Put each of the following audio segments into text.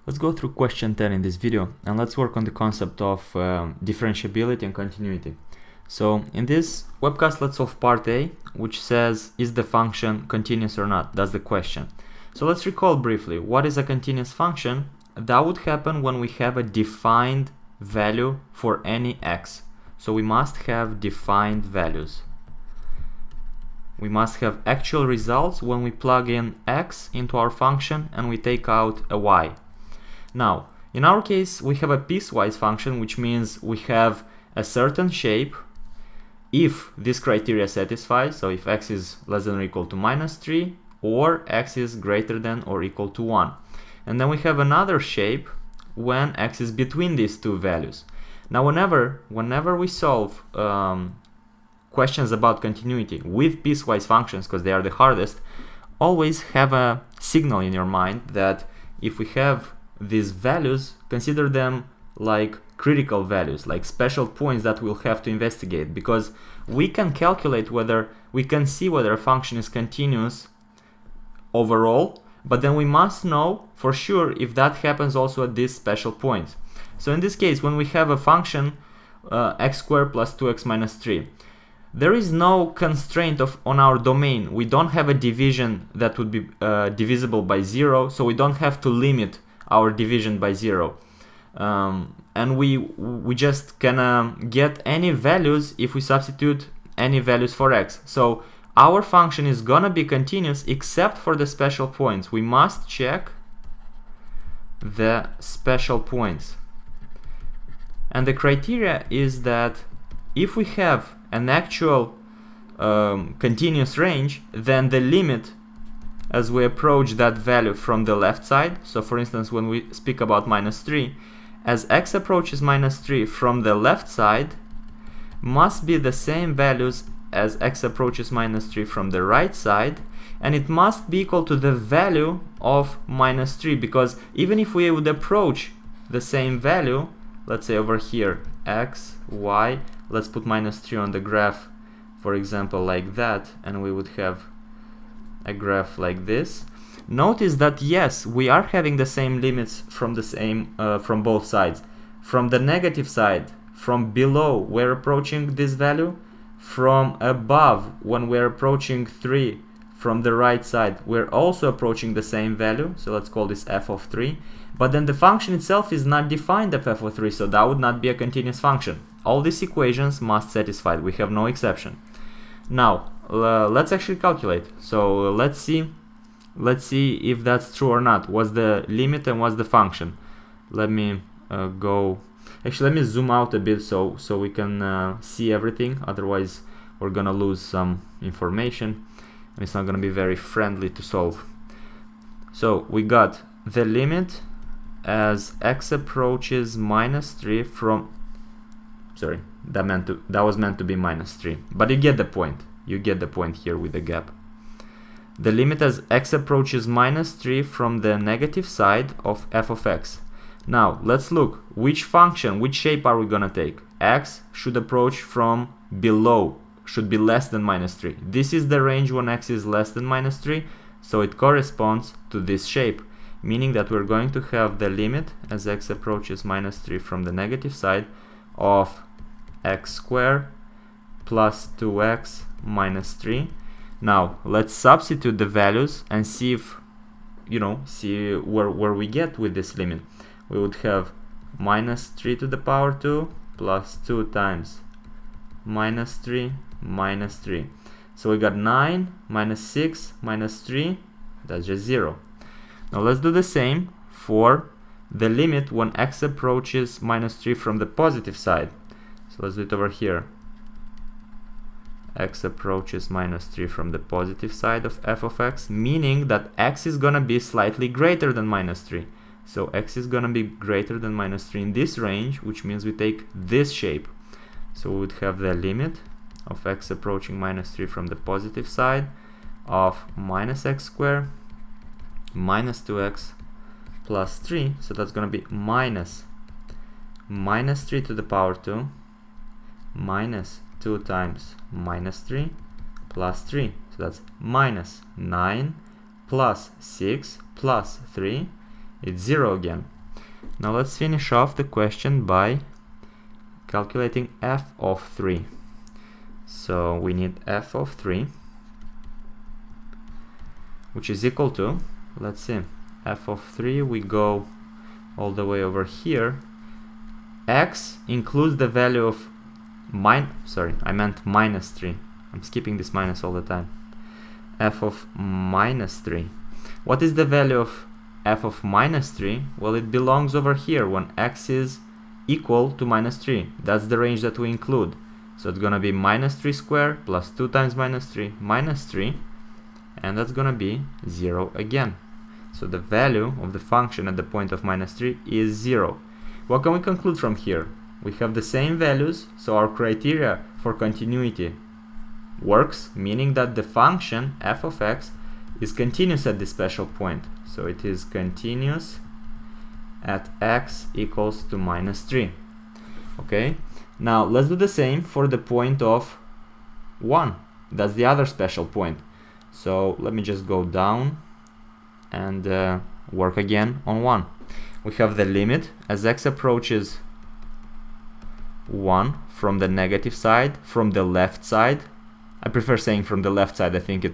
Let's go through question 10 in this video and let's work on the concept of differentiability and continuity. So in this webcast, let's solve part A, which says, is the function continuous or not? That's the question. So let's recall briefly, what is a continuous function? That would happen when we have a defined value for any x. So we must have defined values. We must have actual results when we plug in x into our function and we take out a y. Now, in our case, we have a piecewise function, which means we have a certain shape if this criteria satisfies, so if x is less than or equal to -3 or x is greater than or equal to 1. And then we have another shape when x is between these two values. Now, whenever we solve questions about continuity with piecewise functions, because they are the hardest, always have a signal in your mind that if we have these values, consider them like critical values, like special points that we'll have to investigate, because we can calculate we can see whether a function is continuous overall, but then we must know for sure if that happens also at these special points. So in this case, when we have a function x squared plus 2x minus 3, there is no constraint on our domain. We don't have a division that would be divisible by 0, so we don't have to limit our division by 0. And we just can get any values if we substitute any values for x. So our function is gonna be continuous except for the special points. We must check the special points. And the criteria is that if we have an actual continuous range, then the limit as we approach that value from the left side, so for instance when we speak about -3, as x approaches -3 from the left side, must be the same values as x approaches -3 from the right side, and it must be equal to the value of -3, because even if we would approach the same value, let's say over here x, y, let's put -3 on the graph, for example, like that, and we would have a graph like this. Notice that yes, we are having the same limits from from both sides. From the negative side, from below, we're approaching this value. From above, when we're approaching 3 from the right side, we're also approaching the same value. So let's call this f of 3. But then the function itself is not defined as f of 3, so that would not be a continuous function. All these equations must satisfy. We have no exception. Now, let's actually calculate. So let's see if that's true or not. What's the limit and what's the function? Let me let me zoom out a bit so we can see everything. Otherwise, we're gonna lose some information and it's not gonna be very friendly to solve. So we got the limit as x approaches -3 from, sorry, that was meant to be -3, but you get the point. You get the point here with the gap. The limit as x approaches -3 from the negative side of f of x. Now let's look which function, which shape are we gonna take. X should approach from below, should be less than -3. This is the range when x is less than -3, so it corresponds to this shape, meaning that we're going to have the limit as x approaches -3 from the negative side of x squared plus 2x minus 3. Now let's substitute the values and see if, see where we get with this limit. We would have -3 to the power 2 plus 2 times -3 minus 3. So we got 9 minus 6 minus 3, that's just 0. Now let's do the same for the limit when x approaches -3 from the positive side. So let's do it over here. X approaches -3 from the positive side of f of x, meaning that x is gonna be slightly greater than -3. So x is gonna be greater than -3 in this range, which means we take this shape. So we would have the limit of x approaching -3 from the positive side of -x squared minus 2x plus 3. So that's gonna be -3 to the power 2 minus 2 times -3 plus 3. So that's -9 plus 6 plus 3 It's 0 again. Now let's finish off the question by calculating f of 3. So we need f of 3, which is equal to, let's see, f of 3, we go all the way over here. X includes the value of minus 3. I'm skipping this minus all the time. F of minus 3. What is the value of f of minus 3? Well, it belongs over here when x is equal to minus 3. That's the range that we include. So it's gonna be minus 3 squared plus 2 times minus 3 minus 3, and that's gonna be 0 again. So the value of the function at the point of minus 3 is 0. What can we conclude from here? We have the same values, so our criteria for continuity works, meaning that the function f of x is continuous at this special point. So it is continuous at x equals to minus 3. Okay, now let's do the same for the point of 1. That's the other special point. So let me just go down and work again on 1. We have the limit as x approaches 1 from the negative side, from the left side. I prefer saying from the left side. I think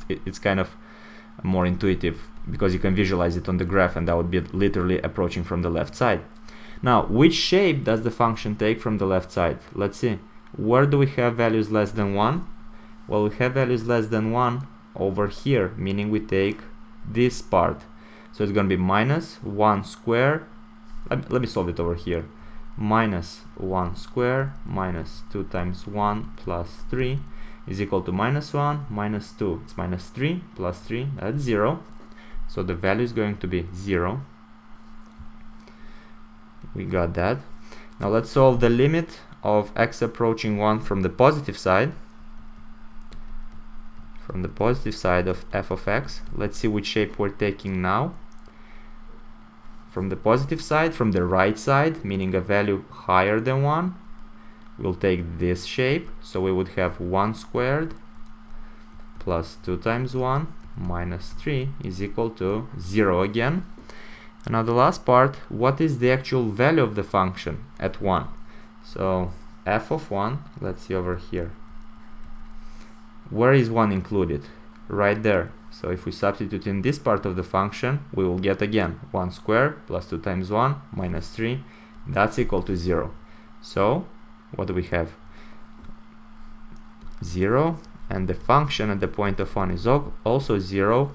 it's kind of more intuitive because you can visualize it on the graph, and that would be literally approaching from the left side. Now, which shape does the function take from the left side? Let's see. Where do we have values less than 1? Well, we have values less than 1 over here, meaning we take this part. So it's going to be minus 1 squared. Let me solve it over here. Minus 1 squared minus 2 times 1 plus 3 is equal to minus 1 minus 2. It's minus 3 plus 3. That's 0. So the value is going to be 0. We got that. Now let's solve the limit of x approaching 1 from the positive side. From the positive side of f of x. Let's see which shape we're taking now. From the positive side, from the right side, meaning a value higher than 1, we'll take this shape. So we would have 1 squared plus 2 times 1 minus 3 is equal to 0 again. And now the last part, what is the actual value of the function at 1? So f of 1, let's see over here. Where is 1 included? Right there. So if we substitute in this part of the function, we will get again 1 squared plus 2 times 1 minus 3. That's equal to 0. So what do we have? 0, and the function at the point of 1 is also 0.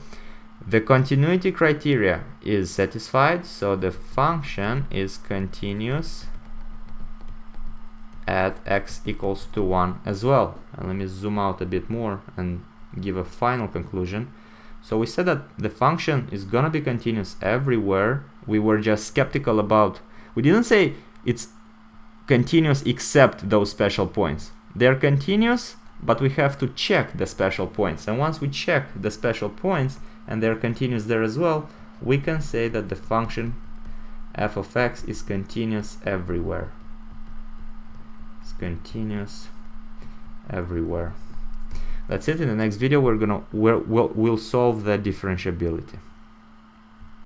The continuity criteria is satisfied, so the function is continuous at x equals to 1 as well. And let me zoom out a bit more and give a final conclusion. So we said that the function is gonna be continuous everywhere. We were just skeptical about, we didn't say it's continuous except those special points. They're continuous, but we have to check the special points. And once we check the special points and they're continuous there as well, we can say that the function f of x is continuous everywhere. It's continuous everywhere. That's it. In the next video we'll solve the differentiability.